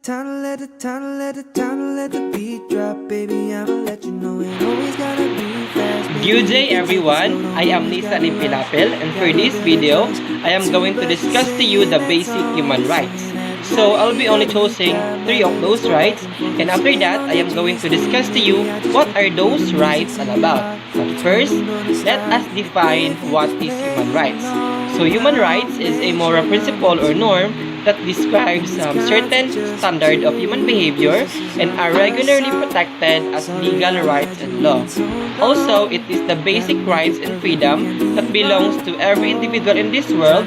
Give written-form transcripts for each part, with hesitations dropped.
Let the beat drop, baby. I'ma let you know it always gotta be fast. Good day everyone, I am Nisa Limpilapel and for this video, I am going to discuss to you the basic human rights. So I'll be only choosing 3 of those rights and after that, I am going to discuss to you what are those rights all about. But first, let us define what is human rights. So human rights is a moral principle or norm that describes certain standard of human behavior and are regularly protected as legal rights and law. Also, it is the basic rights and freedom that belongs to every individual in this world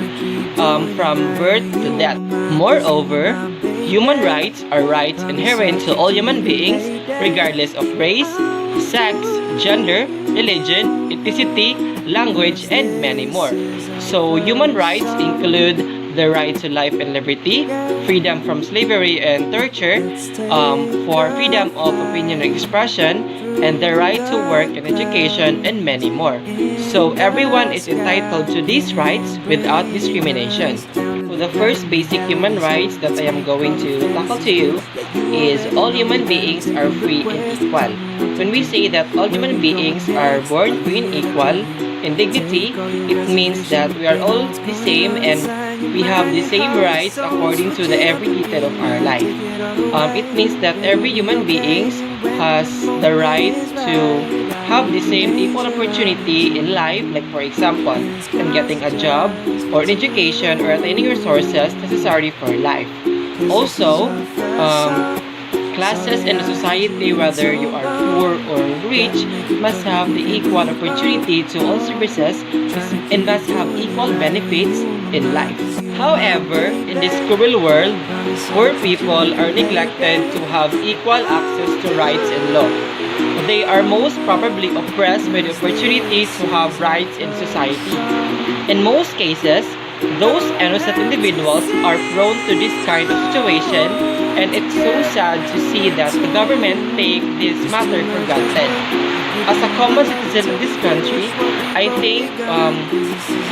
from birth to death. Moreover, human rights are rights inherent to all human beings regardless of race, sex, gender, religion, ethnicity, language, and many more. So, human rights include the right to life and liberty, freedom from slavery and torture, for freedom of opinion and expression, and the right to work and education, and many more. So everyone is entitled to these rights without discrimination. So the first basic human rights that I am going to tackle to you is all human beings are free and equal. When we say that all human beings are born free and equal in dignity, it means that we are all the same and we have the same rights according to the every detail of our life. It means that every human being has the right to have the same equal opportunity in life, like for example, in getting a job or an education or attaining resources necessary for life. Also, classes in the society, whether you are poor or rich, must have the equal opportunity to all services and must have equal benefits in life. However, in this cruel world, poor people are neglected to have equal access to rights and law. They are most probably oppressed by the opportunity to have rights in society. In most cases, those innocent individuals are prone to this kind of situation, and it's so sad to see that the government take this matter for granted. As a common citizen of this country, I think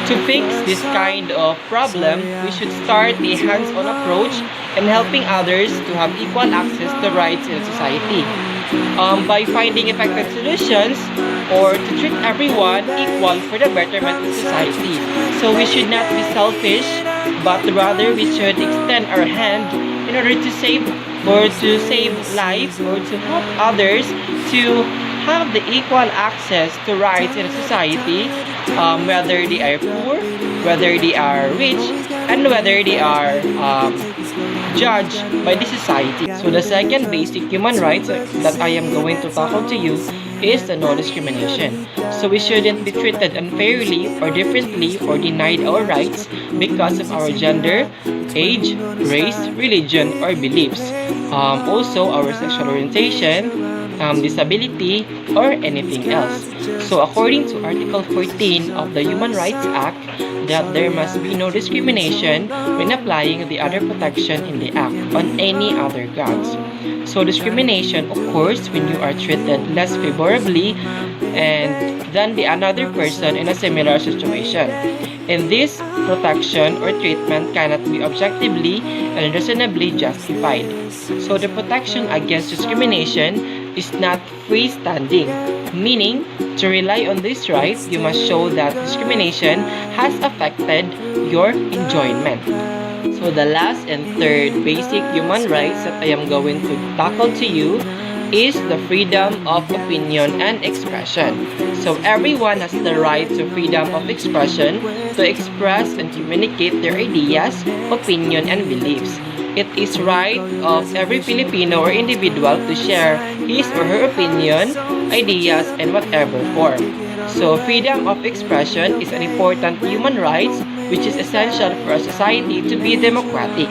to fix this kind of problem, we should start a hands-on approach in helping others to have equal access to rights in society. By finding effective solutions or to treat everyone equal for the betterment of society. So we should not be selfish, but rather we should extend our hand in order to save life or to help others to have the equal access to rights in society, whether they are poor, whether they are rich, and whether they are judged by the society. So the second basic human rights that I am going to tackle to you is the no discrimination. So we shouldn't be treated unfairly or differently or denied our rights because of our gender, age, race, religion, or beliefs. Also our sexual orientation, disability, or anything else. So according to Article 14 of the Human Rights Act, that there must be no discrimination when applying the other protection in the Act on any other grounds. So discrimination occurs when you are treated less favorably than the another person in a similar situation. And this protection or treatment cannot be objectively and reasonably justified. So the protection against discrimination is not freestanding, meaning to rely on this right, you must show that discrimination has affected your enjoyment. So the last and third basic human rights that I am going to tackle to you is the freedom of opinion and expression. So everyone has the right to freedom of expression to express and communicate their ideas, opinion, and beliefs. It is right of every Filipino or individual to share his or her opinion, ideas, in whatever form. So freedom of expression is an important human right which is essential for a society to be democratic.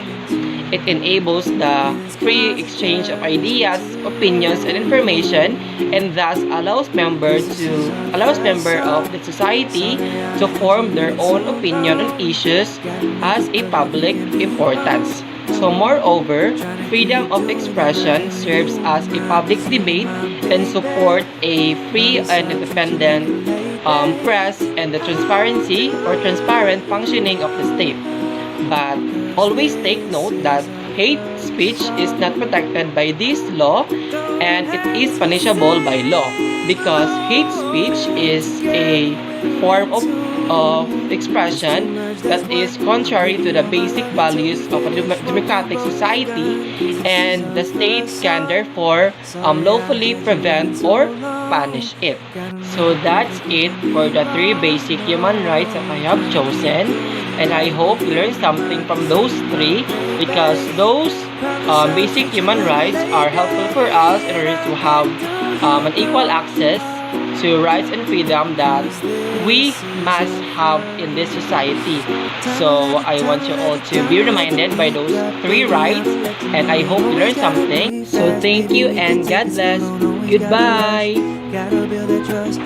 It enables the free exchange of ideas, opinions, and information, and thus allows member of the society to form their own opinion on issues as a public importance. So moreover, freedom of expression serves as a public debate and support a free and independent press and the transparency or transparent functioning of the state. But always take note that hate speech is not protected by this law, and it is punishable by law because hate speech is a form of expression that is contrary to the basic values of a democratic society, and the state can therefore lawfully prevent or punish it. So that's it for the three basic human rights that I have chosen, and I hope you learned something from those three because those basic human rights are helpful for us in order to have an equal access to rights and freedom that we must have in this society. So I want you all to be reminded by those three rights, and I hope you learned something. So thank you and God bless. Goodbye. Gotta build that trust.